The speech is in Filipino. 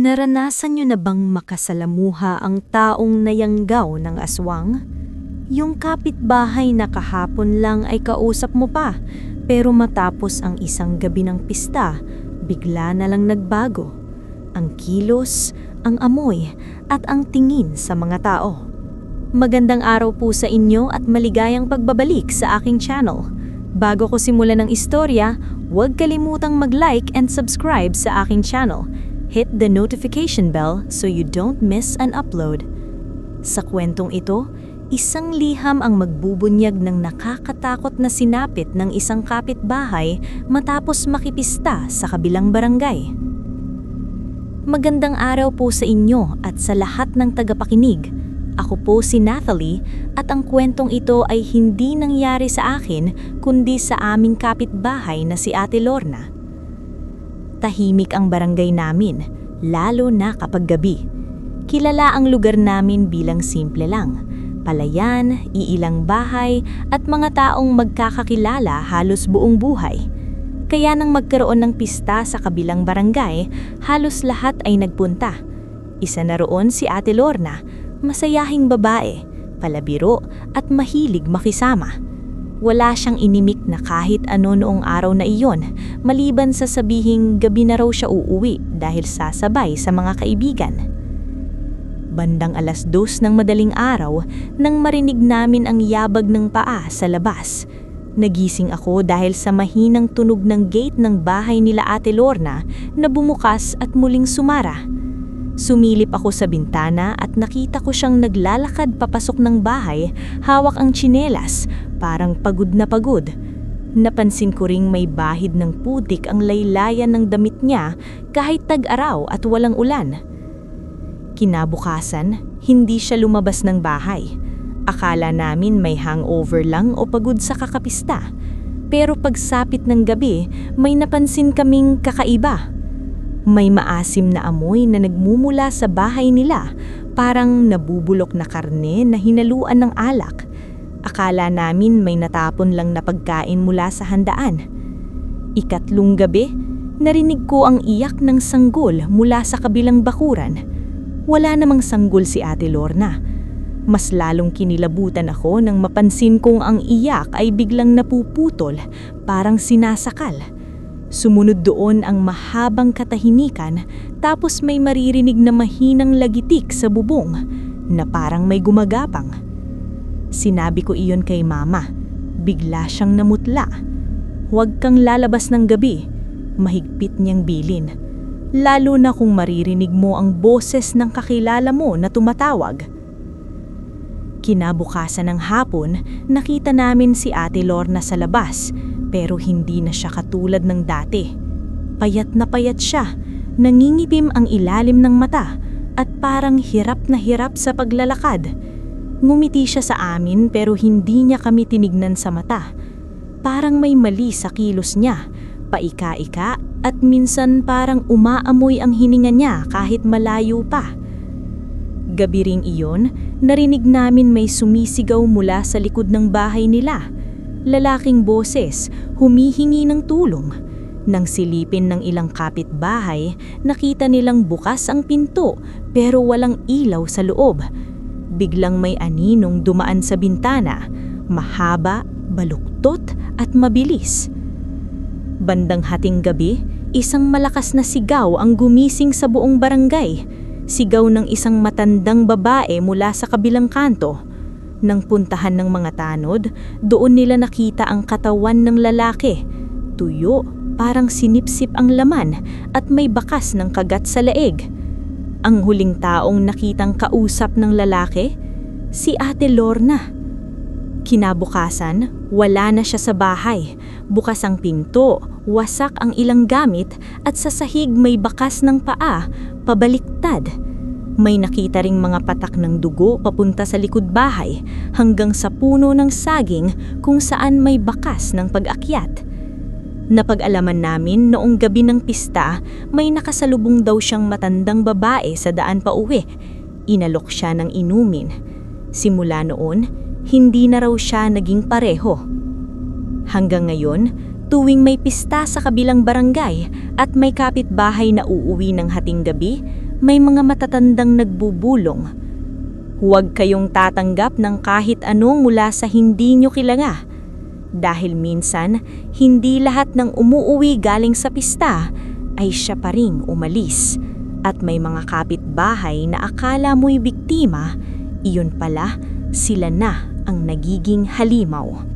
Naranasan niyo na bang makasalamuha ang taong nayanggaw ng aswang? Yung kapitbahay na kahapon lang ay kausap mo pa, pero matapos ang isang gabi ng pista, bigla na lang nagbago. Ang kilos, ang amoy, at ang tingin sa mga tao. Magandang araw po sa inyo at maligayang pagbabalik sa aking channel. Bago ko simulan ng istorya, huwag kalimutang mag-like and subscribe sa aking channel. Hit the notification bell so you don't miss an upload. Sa kwentong ito, isang liham ang magbubunyag ng nakakatakot na sinapit ng isang kapitbahay matapos makipista sa kabilang barangay. Magandang araw po sa inyo at sa lahat ng tagapakinig. Ako po si Nathalie at ang kwentong ito ay hindi nangyari sa akin kundi sa aming kapitbahay na si Ate Lorna. Tahimik ang barangay namin, lalo na kapag gabi. Kilala ang lugar namin bilang simple lang. Palayan, iilang bahay, at mga taong magkakakilala halos buong buhay. Kaya nang magkaroon ng pista sa kabilang barangay, halos lahat ay nagpunta. Isa na roon si Ate Lorna, masayahing babae, palabiro at mahilig makisama. Wala siyang inimik na kahit ano noong araw na iyon, maliban sa sabihing gabi na raw siya uuwi dahil sasabay sa mga kaibigan. Bandang 2:00 ng madaling araw nang marinig namin ang yabag ng paa sa labas. Nagising ako dahil sa mahinang tunog ng gate ng bahay nila Ate Lorna na bumukas at muling sumara. Sumilip ako sa bintana at nakita ko siyang naglalakad papasok ng bahay, hawak ang tsinelas, parang pagod na pagod. Napansin ko ring may bahid ng putik ang laylayan ng damit niya kahit tag-araw at walang ulan. Kinabukasan, hindi siya lumabas ng bahay. Akala namin may hangover lang o pagod sa kakapista. Pero pagsapit ng gabi, may napansin kaming kakaiba. May maasim na amoy na nagmumula sa bahay nila, parang nabubulok na karne na hinaluan ng alak. Akala namin may natapon lang na pagkain mula sa handaan. Ikatlong gabi, narinig ko ang iyak ng sanggol mula sa kabilang bakuran. Wala namang sanggol si Ate Lorna. Mas lalong kinilabutan ako nang mapansin kong ang iyak ay biglang napuputol, parang sinasakal. Sumunod doon ang mahabang katahimikan, tapos may maririnig na mahinang lagitik sa bubong na parang may gumagapang. Sinabi ko iyon kay Mama. Bigla siyang namutla. Huwag kang lalabas ng gabi, mahigpit niyang bilin. Lalo na kung maririnig mo ang boses ng kakilala mo na tumatawag. Kinabukasan ng hapon, nakita namin si Ate Lorna sa labas, pero hindi na siya katulad ng dati. Payat na payat siya, nangingipim ang ilalim ng mata, at parang hirap na hirap sa paglalakad. Ngumiti siya sa amin pero hindi niya kami tinignan sa mata. Parang may mali sa kilos niya, paika-ika, at minsan parang umaamoy ang hininga niya kahit malayo pa. Gabi ring iyon, narinig namin may sumisigaw mula sa likod ng bahay nila. Lalaking boses, humihingi ng tulong. Nang silipin ng ilang kapitbahay, nakita nilang bukas ang pinto pero walang ilaw sa loob. Biglang may aninong dumaan sa bintana, mahaba, baluktot at mabilis. Bandang hating gabi, isang malakas na sigaw ang gumising sa buong barangay. Sigaw ng isang matandang babae mula sa kabilang kanto. Nang puntahan ng mga tanod, doon nila nakita ang katawan ng lalaki. Tuyo, parang sinipsip ang laman at may bakas ng kagat sa leeg. Ang huling taong nakitang kausap ng lalaki, si Ate Lorna. Kinabukasan, wala na siya sa bahay. Bukas ang pinto, wasak ang ilang gamit at sa sahig may bakas ng paa, pabaliktad. May nakita ring mga patak ng dugo papunta sa likod bahay hanggang sa puno ng saging kung saan may bakas ng pag-akyat. Napag-alaman namin noong gabi ng pista, may nakasalubong daw siyang matandang babae sa daan pa uwi. Inalok siya ng inumin. Simula noon, hindi na raw siya naging pareho. Hanggang ngayon, tuwing may pista sa kabilang barangay at may kapitbahay na uuwi ng hating gabi, may mga matatandang nagbubulong. Huwag kayong tatanggap ng kahit ano mula sa hindi nyo kilala. Dahil minsan, hindi lahat ng umuuwi galing sa pista ay siya pa ring umalis. At may mga kapitbahay na akala mo'y biktima, iyon pala sila na ang nagiging halimaw.